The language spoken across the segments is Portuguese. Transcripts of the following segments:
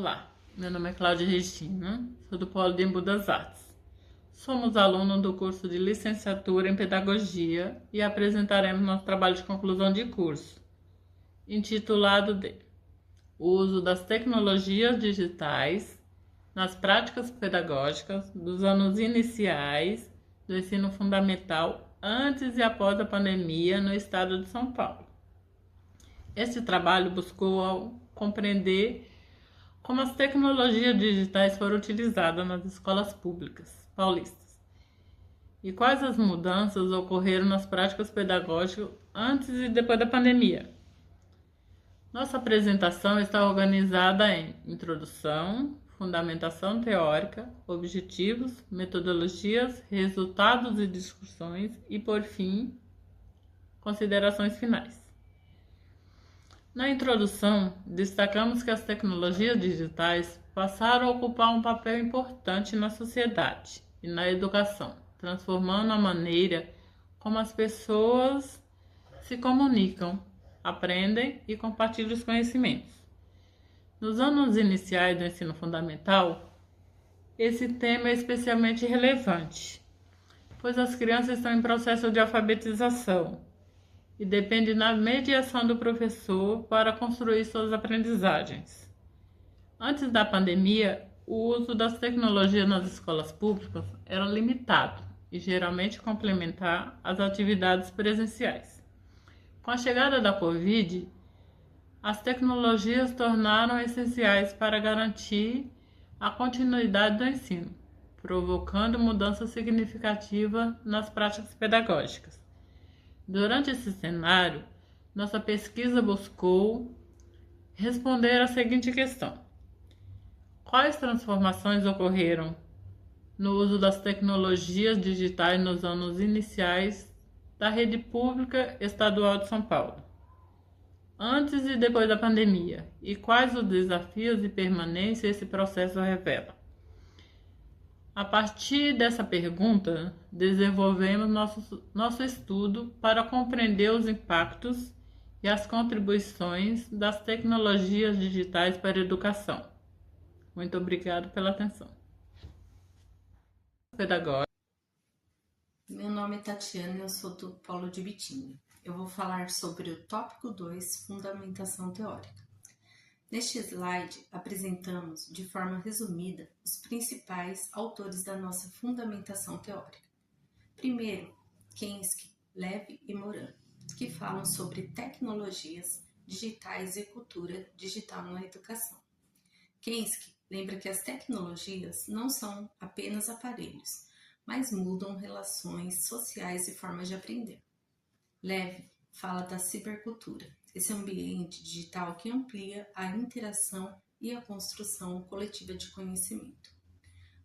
Olá, meu nome é Cláudia Regina, sou do Polo de Embu das Artes. Somos alunos do curso de licenciatura em Pedagogia e apresentaremos nosso trabalho de conclusão de curso, intitulado de O uso das tecnologias digitais nas práticas pedagógicas dos anos iniciais do ensino fundamental antes e após a pandemia no estado de São Paulo. Este trabalho buscou compreender como as tecnologias digitais foram utilizadas nas escolas públicas paulistas e quais as mudanças ocorreram nas práticas pedagógicas antes e depois da pandemia. Nossa apresentação está organizada em introdução, fundamentação teórica, objetivos, metodologias, resultados e discussões e, por fim, considerações finais. Na introdução, destacamos que as tecnologias digitais passaram a ocupar um papel importante na sociedade e na educação, transformando a maneira como as pessoas se comunicam, aprendem e compartilham os conhecimentos. Nos anos iniciais do ensino fundamental, esse tema é especialmente relevante, pois as crianças estão em processo de alfabetização e depende da mediação do professor para construir suas aprendizagens. Antes da pandemia, o uso das tecnologias nas escolas públicas era limitado e geralmente complementar às atividades presenciais. Com a chegada da Covid, as tecnologias tornaram essenciais para garantir a continuidade do ensino, provocando mudança significativa nas práticas pedagógicas. Durante esse cenário, nossa pesquisa buscou responder à seguinte questão: quais transformações ocorreram no uso das tecnologias digitais nos anos iniciais da rede pública estadual de São Paulo, antes e depois da pandemia, e quais os desafios de permanência esse processo revela? A partir dessa pergunta, desenvolvemos nosso estudo para compreender os impactos e as contribuições das tecnologias digitais para a educação. Muito obrigado pela atenção. Pedagógica. Meu nome é Tatiana e eu sou do Polo de Bitinga. Eu vou falar sobre o tópico 2, Fundamentação Teórica. Neste slide, apresentamos, de forma resumida, os principais autores da nossa fundamentação teórica. Primeiro, Kensky, Levy e Moran, que falam sobre tecnologias digitais e cultura digital na educação. Kensky lembra que as tecnologias não são apenas aparelhos, mas mudam relações sociais e formas de aprender. Levy fala da cibercultura, esse ambiente digital que amplia a interação e a construção coletiva de conhecimento.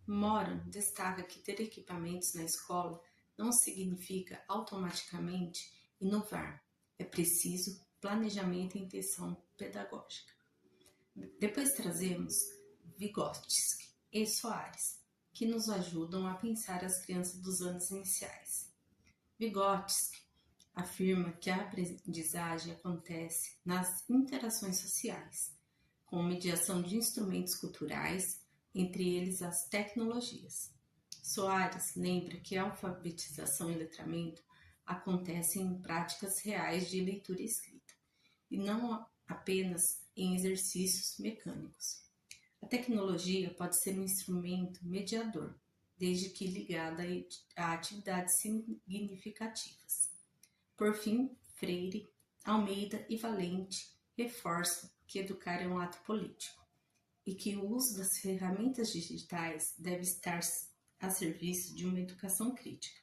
Moran destaca que ter equipamentos na escola não significa automaticamente inovar, é preciso planejamento e intenção pedagógica. Depois trazemos Vygotsky e Soares, que nos ajudam a pensar as crianças dos anos iniciais. Vygotsky afirma que a aprendizagem acontece nas interações sociais, com mediação de instrumentos culturais, entre eles as tecnologias. Soares lembra que a alfabetização e letramento acontecem em práticas reais de leitura e escrita, e não apenas em exercícios mecânicos. A tecnologia pode ser um instrumento mediador, desde que ligada a atividades significativas. Por fim, Freire, Almeida e Valente reforçam que educar é um ato político e que o uso das ferramentas digitais deve estar a serviço de uma educação crítica.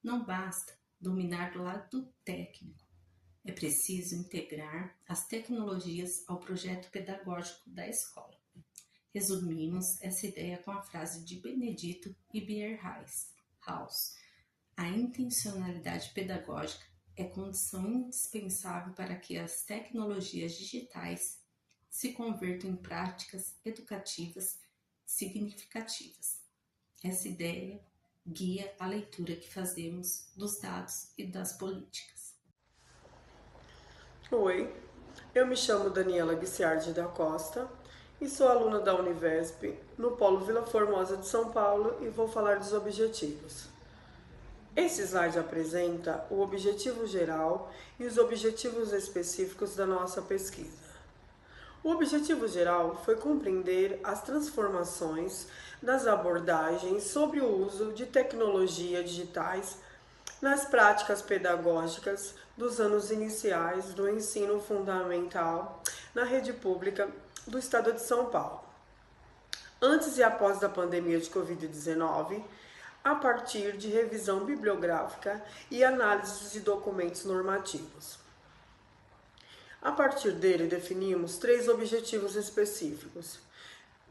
Não basta dominar do lado técnico, é preciso integrar as tecnologias ao projeto pedagógico da escola. Resumimos essa ideia com a frase de Benedito e Bierhaus: a intencionalidade pedagógica é condição indispensável para que as tecnologias digitais se convertam em práticas educativas significativas. Essa ideia guia a leitura que fazemos dos dados e das políticas. Oi, eu me chamo Daniela Guiciardi da Costa e sou aluna da Univesp, no Polo Vila Formosa de São Paulo, e vou falar dos objetivos. Esse slide apresenta o objetivo geral e os objetivos específicos da nossa pesquisa. O objetivo geral foi compreender as transformações das abordagens sobre o uso de tecnologias digitais nas práticas pedagógicas dos anos iniciais do ensino fundamental na rede pública do Estado de São Paulo, antes e após a pandemia de Covid-19, a partir de revisão bibliográfica e análise de documentos normativos. A partir dele, definimos 3 objetivos específicos.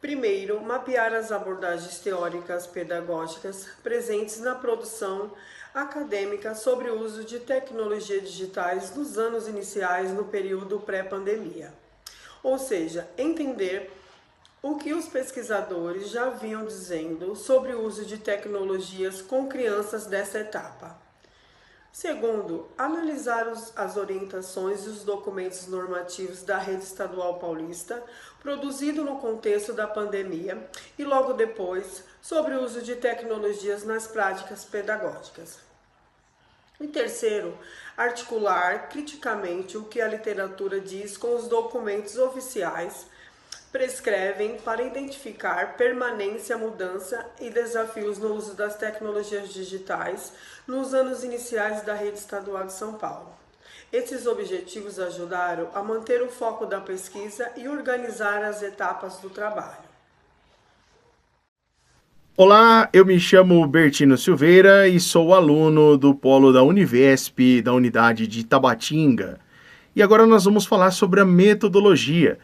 Primeiro, mapear as abordagens teóricas pedagógicas presentes na produção acadêmica sobre o uso de tecnologias digitais nos anos iniciais no período pré-pandemia. Ou seja, entender o que os pesquisadores já vinham dizendo sobre o uso de tecnologias com crianças dessa etapa. Segundo, analisar as orientações e os documentos normativos da Rede Estadual Paulista, produzido no contexto da pandemia, e logo depois, sobre o uso de tecnologias nas práticas pedagógicas. E terceiro, articular criticamente o que a literatura diz com os documentos oficiais prescrevem para identificar permanência, mudança e desafios no uso das tecnologias digitais nos anos iniciais da Rede Estadual de São Paulo. Esses objetivos ajudaram a manter o foco da pesquisa e organizar as etapas do trabalho. Olá, eu me chamo Bertino Silveira e sou aluno do Polo da Univesp, da unidade de Tabatinga. E agora nós vamos falar sobre a metodologia.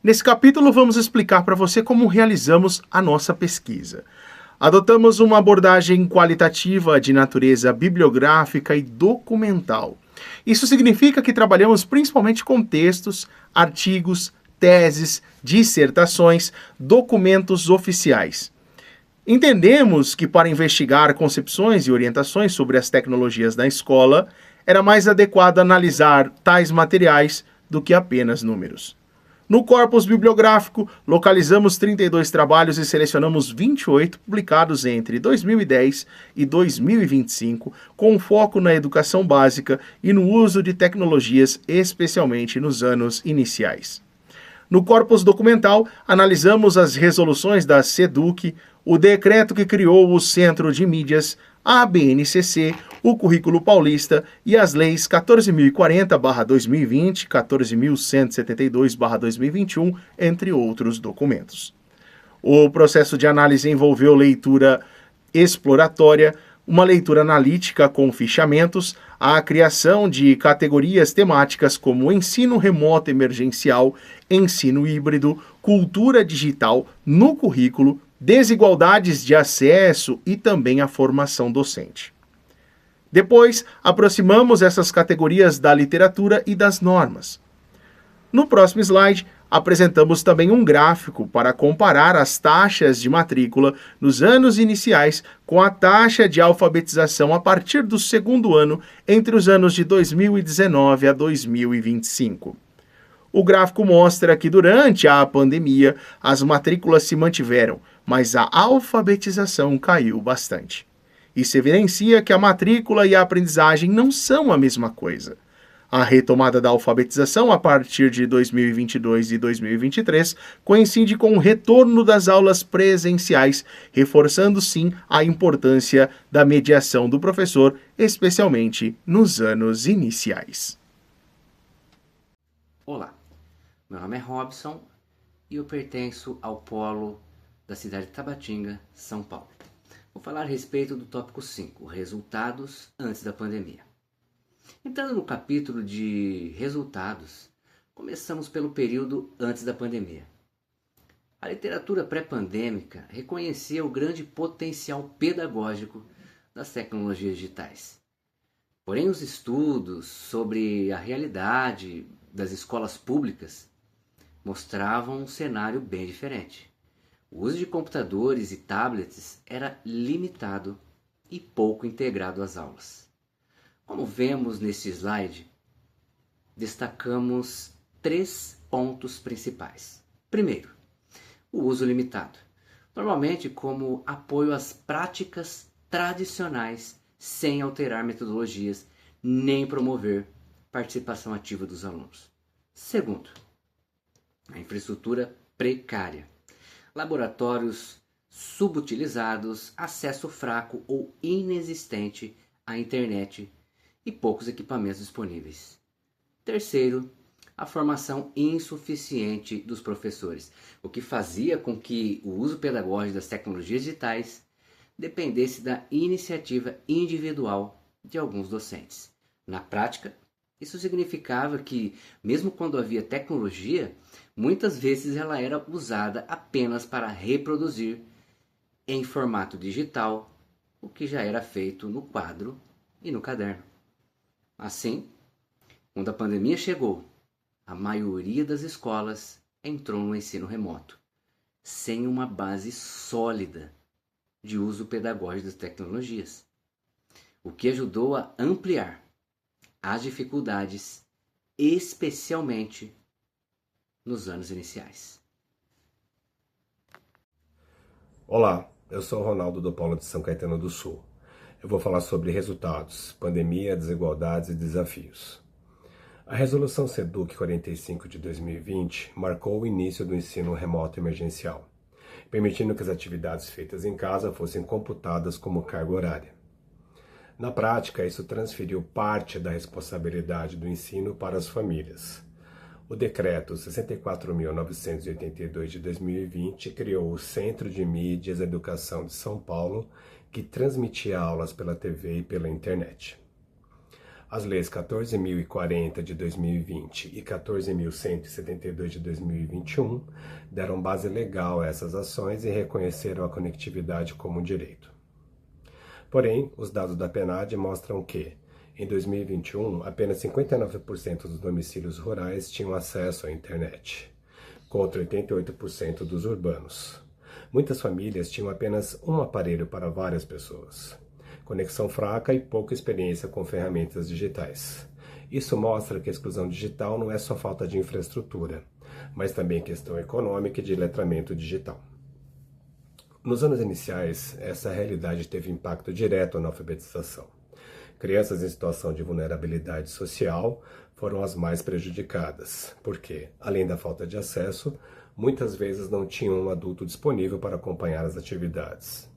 Nesse capítulo vamos explicar para você como realizamos a nossa pesquisa. Adotamos uma abordagem qualitativa de natureza bibliográfica e documental. Isso significa que trabalhamos principalmente com textos, artigos, teses, dissertações, documentos oficiais. Entendemos que para investigar concepções e orientações sobre as tecnologias da escola, era mais adequado analisar tais materiais do que apenas números. No corpus bibliográfico, localizamos 32 trabalhos e selecionamos 28 publicados entre 2010 e 2025, com foco na educação básica e no uso de tecnologias, especialmente nos anos iniciais. No corpus documental, analisamos as resoluções da SEDUC, o decreto que criou o Centro de Mídias, a ABNCC, o Currículo Paulista e as leis 14.040/2020, 14.172/2021, entre outros documentos. O processo de análise envolveu leitura exploratória, uma leitura analítica com fichamentos, a criação de categorias temáticas como ensino remoto emergencial, ensino híbrido, cultura digital no currículo, desigualdades de acesso e também a formação docente. Depois, aproximamos essas categorias da literatura e das normas. No próximo slide, apresentamos também um gráfico para comparar as taxas de matrícula nos anos iniciais com a taxa de alfabetização a partir do segundo ano entre os anos de 2019 a 2025. O gráfico mostra que durante a pandemia as matrículas se mantiveram, mas a alfabetização caiu bastante. Isso evidencia que a matrícula e a aprendizagem não são a mesma coisa. A retomada da alfabetização a partir de 2022 e 2023 coincide com o retorno das aulas presenciais, reforçando sim a importância da mediação do professor, especialmente nos anos iniciais. Olá, meu nome é Robson e eu pertenço ao Polo da cidade de Tabatinga, São Paulo. Vou falar a respeito do tópico 5, resultados antes da pandemia. Entrando no capítulo de resultados, começamos pelo período antes da pandemia. A literatura pré-pandêmica reconhecia o grande potencial pedagógico das tecnologias digitais. Porém, os estudos sobre a realidade das escolas públicas mostravam um cenário bem diferente. O uso de computadores e tablets era limitado e pouco integrado às aulas. Como vemos neste slide, destacamos 3 pontos principais. Primeiro, o uso limitado, normalmente como apoio às práticas tradicionais, sem alterar metodologias nem promover participação ativa dos alunos. Segundo, a infraestrutura precária, laboratórios subutilizados, acesso fraco ou inexistente à internet e poucos equipamentos disponíveis. Terceiro, a formação insuficiente dos professores, o que fazia com que o uso pedagógico das tecnologias digitais dependesse da iniciativa individual de alguns docentes. Na prática, isso significava que, mesmo quando havia tecnologia, muitas vezes ela era usada apenas para reproduzir em formato digital o que já era feito no quadro e no caderno. Assim, quando a pandemia chegou, a maioria das escolas entrou no ensino remoto, sem uma base sólida de uso pedagógico das tecnologias, o que ajudou a ampliar as dificuldades, especialmente nos anos iniciais. Olá, eu sou o Ronaldo do Polo de São Caetano do Sul. Eu vou falar sobre resultados, pandemia, desigualdades e desafios. A Resolução SEDUC 45 de 2020 marcou o início do ensino remoto emergencial, permitindo que as atividades feitas em casa fossem computadas como carga horária. Na prática, isso transferiu parte da responsabilidade do ensino para as famílias. O Decreto 64.982 de 2020 criou o Centro de Mídias e Educação de São Paulo, que transmitia aulas pela TV e pela internet. As leis 14.040 de 2020 e 14.172 de 2021 deram base legal a essas ações e reconheceram a conectividade como um direito. Porém, os dados da PNAD mostram que, em 2021, apenas 59% dos domicílios rurais tinham acesso à internet, contra 88% dos urbanos. Muitas famílias tinham apenas um aparelho para várias pessoas, conexão fraca e pouca experiência com ferramentas digitais. Isso mostra que a exclusão digital não é só falta de infraestrutura, mas também questão econômica e de letramento digital. Nos anos iniciais, essa realidade teve impacto direto na alfabetização. Crianças em situação de vulnerabilidade social foram as mais prejudicadas, porque, além da falta de acesso, muitas vezes não tinham um adulto disponível para acompanhar as atividades.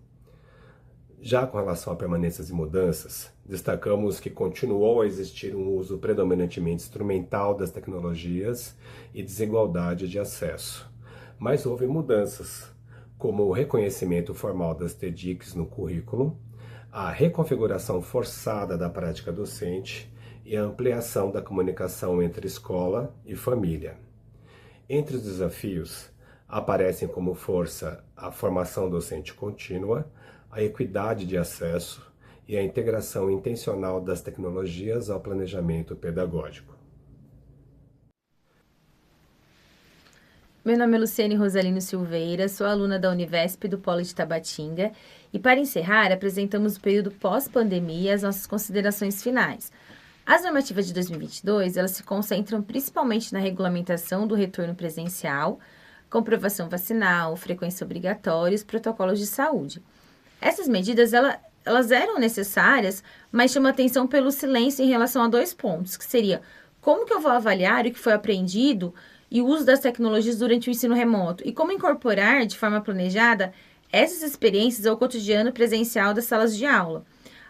Já com relação a permanências e mudanças, destacamos que continuou a existir um uso predominantemente instrumental das tecnologias e desigualdade de acesso. Mas houve mudanças, como o reconhecimento formal das TDICs no currículo, a reconfiguração forçada da prática docente e a ampliação da comunicação entre escola e família. Entre os desafios, aparecem como força a formação docente contínua, a equidade de acesso e a integração intencional das tecnologias ao planejamento pedagógico. Meu nome é Luciane Rosalino Silveira, sou aluna da Univesp do Polo de Tabatinga e, para encerrar, apresentamos o período pós-pandemia e as nossas considerações finais. As normativas de 2022, elas se concentram principalmente na regulamentação do retorno presencial, comprovação vacinal, frequência obrigatória e os protocolos de saúde. Essas medidas, elas eram necessárias, mas chamam atenção pelo silêncio em relação a 2 pontos, que seria como que eu vou avaliar o que foi aprendido e o uso das tecnologias durante o ensino remoto e como incorporar de forma planejada essas experiências ao cotidiano presencial das salas de aula.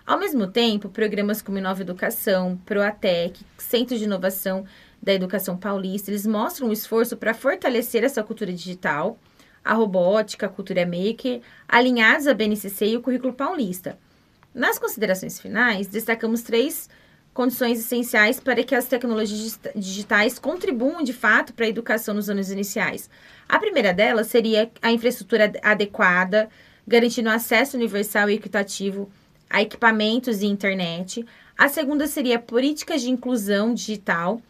Ao mesmo tempo, programas como Inova Educação, Proatec, Centro de Inovação da Educação Paulista, eles mostram um esforço para fortalecer essa cultura digital, a robótica, a cultura maker, alinhados à BNCC e o currículo paulista. Nas considerações finais, destacamos 3 condições essenciais para que as tecnologias digitais contribuam de fato para a educação nos anos iniciais. A primeira delas seria a infraestrutura adequada, garantindo acesso universal e equitativo a equipamentos e internet. A segunda seria políticas de inclusão digital,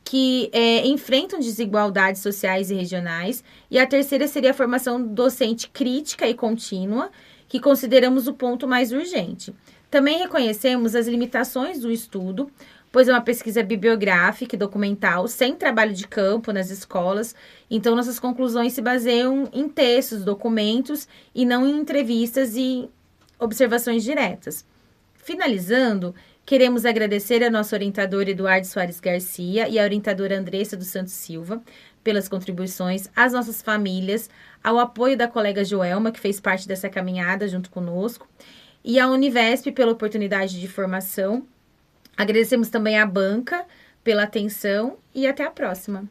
que enfrentam desigualdades sociais e regionais. E a terceira seria a formação docente crítica e contínua, que consideramos o ponto mais urgente. Também reconhecemos as limitações do estudo, pois é uma pesquisa bibliográfica e documental, sem trabalho de campo nas escolas. Então, nossas conclusões se baseiam em textos, documentos, e não em entrevistas e observações diretas. Finalizando, queremos agradecer ao nosso orientador Eduardo Soares Garcia e à orientadora Andressa dos Santos Silva pelas contribuições, às nossas famílias, ao apoio da colega Joelma, que fez parte dessa caminhada junto conosco, e à Univesp pela oportunidade de formação. Agradecemos também à banca pela atenção e até a próxima.